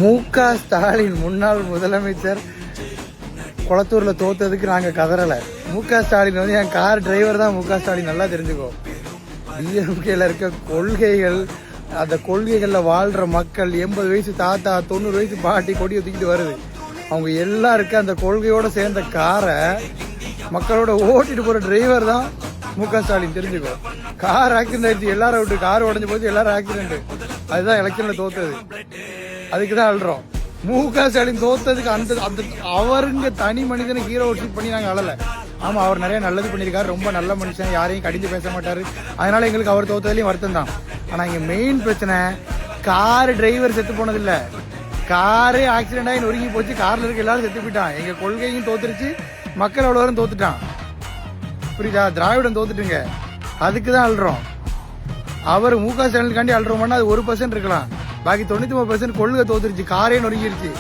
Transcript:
மு.க. ஸ்டாலின் முன்னாள் முதலமைச்சர் குளத்தூர்ல தோத்ததுக்கு நாங்க கதறல. மு.க. ஸ்டாலின் வந்து என் கார் டிரைவர் தான். மு.க. ஸ்டாலின் நல்லா தெரிஞ்சுக்கோ. டிஎம்கேல இருக்க கொள்கைகள், அந்த கொள்கைகள்ல வாழ்ற மக்கள், 80 வயசு தாத்தா, 90 வயசு பாட்டி கொடியை தூக்கிட்டு வருது. அவங்க எல்லாம் இருக்க அந்த கொள்கையோட சேர்ந்த காரை மக்களோட ஓட்டிட்டு போற டிரைவர் தான் மு.க. ஸ்டாலின் தெரிஞ்சுக்கோ. கார் ஆக்சிடென்ட் ஆயிடுச்சு, எல்லாரும் விட்டு கார் உடஞ்சு போச்சு, எல்லாரும் ஆக்சிடென்ட். அதுதான் எலெக்ஷன்ல தோத்தது. அதுக்கு தான் அழுறோம். மு.க. ஸ்டாலின் தோத்ததுக்கு அந்த அவருங்க தனி மனிதனை ஹீரோ ஷூட் பண்ணி நாங்கள் அழல. ஆமா, அவர் நிறைய நல்லது பண்ணியிருக்காரு, ரொம்ப நல்ல மனுஷன், யாரையும் கடிஞ்சு பேச மாட்டாரு. அதனால எங்களுக்கு அவர் தோத்ததுலயும் வருத்தம் தான். ஆனா இங்க மெயின் பிரச்சனை கார் டிரைவர் செத்து போனது இல்ல, காரே ஆக்சிடென்ட் ஆகி நொறுங்கி போச்சு, கார்ல இருக்க எல்லாரும் செத்து போயிட்டான். எங்க கொள்கையும் தோத்துருச்சு, மக்கள் அவ்வளோ தோத்துட்டான். புரியுதா? திராவிடம் தோத்துட்டுங்க. அதுக்கு தான் அழுறோம். அவர் மு.க. ஸ்டாலினுக்காண்டி அழுறோம்னா அது 1% இருக்கலாம், பாக்கி 99% கொள்கை தோத்துருச்சு, காரே நொறுங்கிருச்சு.